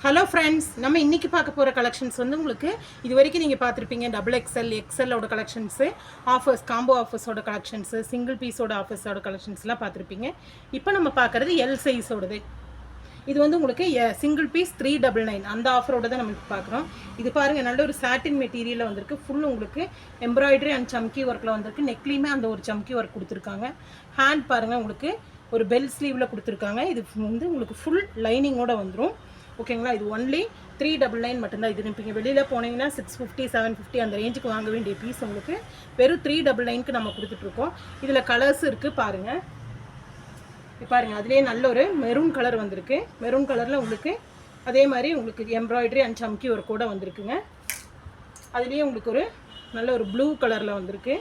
Hello friends, நம்ம இன்றைக்கி பார்க்க போகிற கலெக்ஷன்ஸ் வந்து உங்களுக்கு இது வரைக்கும் நீங்கள் பார்த்துருப்பீங்க. XXL கலெக்ஷன்ஸு, ஆஃபர்ஸ், காம்போ ஆஃபர்ஸோட கலெக்ஷன்ஸு, சிங்கிள் பீஸோட ஆஃபர்ஸோட கலெக்ஷன்ஸ்லாம் பார்த்துருப்பீங்க. இப்போ நம்ம பார்க்குறது எல் சைஸோடது. இது வந்து உங்களுக்கு சிங்கிள் பீஸ் 399 அந்த ஆஃபரோட தான் நம்ம பார்க்குறோம். இது பாருங்கள், நல்ல ஒரு சாட்டின் மெட்டீரியலில் வந்திருக்கு. ஃபுல் உங்களுக்கு எம்ப்ராய்டரி அண்ட் சம்கி ஒர்க்கில் வந்திருக்கு. நெக்லேயுமே அந்த ஒரு சம்கி ஒர்க் கொடுத்துருக்காங்க. ஹேண்ட் பாருங்கள், உங்களுக்கு ஒரு பெல் ஸ்லீவில் கொடுத்துருக்காங்க. இது வந்து உங்களுக்கு ஃபுல் லைனிங்கோடு வந்துடும். ஓகேங்களா? இது ஒன்லி 399 மட்டும்தான். இது நீங்கள் வெளியில் போனீங்கன்னா 650 750 அந்த ரேஞ்சுக்கு வாங்க வேண்டிய பீஸ் உங்களுக்கு வெறும் 399க்கு நம்ம கொடுத்துட்ருக்கோம். இதில் கலர்ஸ் இருக்குது பாருங்கள். பாருங்கள், அதுலேயே நல்ல ஒரு மெரூன் கலர் வந்திருக்கு. மெரூன் கலரில் உங்களுக்கு அதே மாதிரி உங்களுக்கு எம்ப்ராய்டரி அண்ட் சம்கி ஒரு கூட வந்திருக்குங்க. அதுலேயே உங்களுக்கு ஒரு நல்ல ஒரு ப்ளூ கலரில் வந்திருக்கு.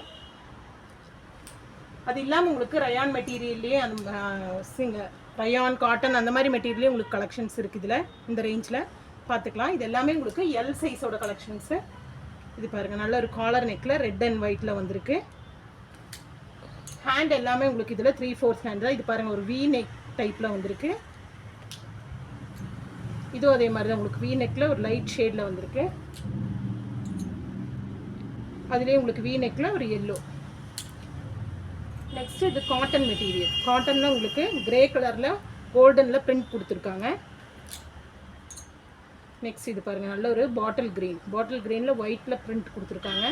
அது இல்லாமல் உங்களுக்கு ரயான் மெட்டீரியல்லையே அந்த ரயான் காட்டன் அந்த மாதிரி மெட்டீரியலே உங்களுக்கு கலெக்ஷன்ஸ் இருக்குது. இதில் இந்த ரேஞ்சில் பார்த்துக்கலாம். இது எல்லாமே உங்களுக்கு எல் சைஸோட கலெக்ஷன்ஸு. இது பாருங்கள், நல்ல ஒரு காலர் நெக்கில் ரெட் அண்ட் ஒயிட்டில் வந்திருக்கு. ஹேண்ட் எல்லாமே உங்களுக்கு இதில் 3/4 ஹேண்ட் தான். இது பாருங்கள், ஒரு வி நெக் டைப்பில் வந்திருக்கு. இதுவும் அதே மாதிரி தான் உங்களுக்கு வி நெக்கில் ஒரு லைட் ஷேடில் வந்திருக்கு. அதுலேயே உங்களுக்கு வி நெக்கில் ஒரு எல்லோ. நெக்ஸ்ட் இது காட்டன் மெட்டீரியல். காட்டனில் உங்களுக்கு கிரே கலரில் கோல்டனில் பிரிண்ட் கொடுத்துருக்காங்க. நெக்ஸ்ட் இது பாருங்கள், நல்ல ஒரு பாட்டில் க்ரீனில் ஒயிட்டில் பிரிண்ட் கொடுத்துருக்காங்க.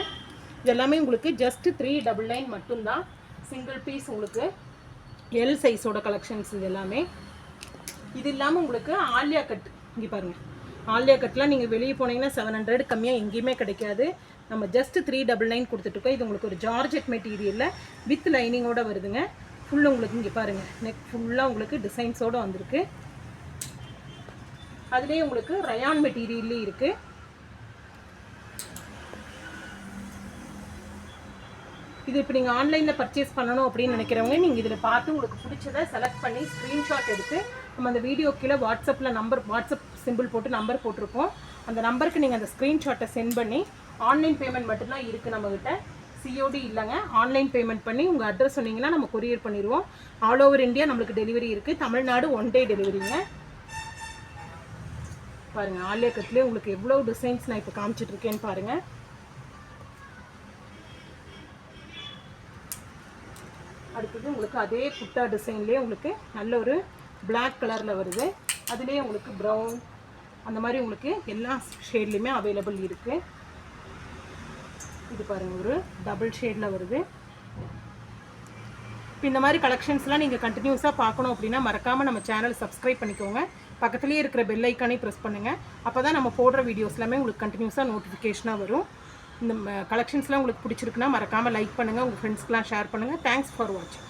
இது எல்லாமே உங்களுக்கு ஜஸ்ட் 399 மட்டும்தான். சிங்கிள் பீஸ் உங்களுக்கு எல் சைஸோட கலெக்ஷன்ஸ் இது எல்லாமே. இது இல்லாமல் உங்களுக்கு ஆலியா கட். இங்கே பாருங்கள், ஆலியா கட்லாம் நீங்கள் வெளியே போனீங்கன்னா 700 கம்மியாக எங்கேயுமே கிடைக்காது. நம்ம ஜஸ்ட் 399 கொடுத்துட்ருக்கோம். இது உங்களுக்கு ஒரு ஜார்ஜெட் மெட்டீரியலில் வித் லைனிங்கோடு வருதுங்க. ஃபுல்லு உங்களுக்கு இங்கே பாருங்கள், நெக் ஃபுல்லாக உங்களுக்கு டிசைன்ஸோடு வந்திருக்கு. அதுலேயே உங்களுக்கு ரயான் மெட்டீரியல்லையும் இருக்குது. இது இப்போ நீங்கள் ஆன்லைனில் பர்ச்சேஸ் பண்ணணும் அப்படின்னு நினைக்கிறவங்க நீங்கள் இதில் பார்த்து உங்களுக்கு பிடிச்சதை செலக்ட் பண்ணி ஸ்க்ரீன்ஷாட் எடுத்து நம்ம அந்த வீடியோ கீழே வாட்ஸ்அப் சிம்பிள் போட்டு நம்பர் போட்டிருப்போம். அந்த நம்பருக்கு நீங்கள் அந்த ஸ்க்ரீன்ஷாட்டை சென்ட் பண்ணி ஆன்லைன் பேமெண்ட் மட்டும்தான் இருக்குது நம்மக்கிட்ட. சிஓடி இல்லைங்க. ஆன்லைன் பேமெண்ட் பண்ணி உங்கள் அட்ரஸ் சொன்னீங்கன்னா நம்ம கொரியர் பண்ணிடுவோம். ஆல் ஓவர் இந்தியா நம்மளுக்கு டெலிவரி இருக்குது. தமிழ்நாடு 1 டே டெலிவரிங்க. பாருங்கள், ஆலியா கட்லேயே உங்களுக்கு எவ்வளோ டிசைன்ஸ் நான் இப்போ காமிச்சிட்ருக்கேன்னு பாருங்கள். அடுத்தது உங்களுக்கு அதே புட்டா டிசைன்லேயே உங்களுக்கு நல்ல ஒரு பிளாக் கலரில் வருது. அதுலேயே உங்களுக்கு ப்ரௌன் அந்த மாதிரி உங்களுக்கு எல்லா ஷேட்லேயுமே அவைலபிள் இருக்குது. இது பாருங்கள், ஒரு டபுள் ஷேடில் வருது. இப்போ இந்த மாதிரி கலெக்ஷன்ஸ்லாம் நீங்கள் கண்டினியூஸாக பார்க்கணும் அப்படின்னா மறக்காமல் நம்ம சேனல் சப்ஸ்கிரைப் பண்ணிக்கோங்க. பக்கத்துலேயே இருக்கிற பெல் ஐக்கானே ப்ரெஸ் பண்ணுங்கள். அப்போ தான் நம்ம போடுற வீடியோஸ் எல்லாமே உங்களுக்கு கண்டினியூஸாக நோட்டிஃபிகேஷனாக வரும். இந்த கலெக்ஷன்ஸ்லாம் உங்களுக்கு பிடிச்சிருக்குன்னா மறக்காமல் லைக் பண்ணுங்கள், உங்கள் ஃப்ரெண்ட்ஸ்க்கெலாம் ஷேர் பண்ணுங்கள். தேங்க்ஸ் ஃபார் வாட்சிங்.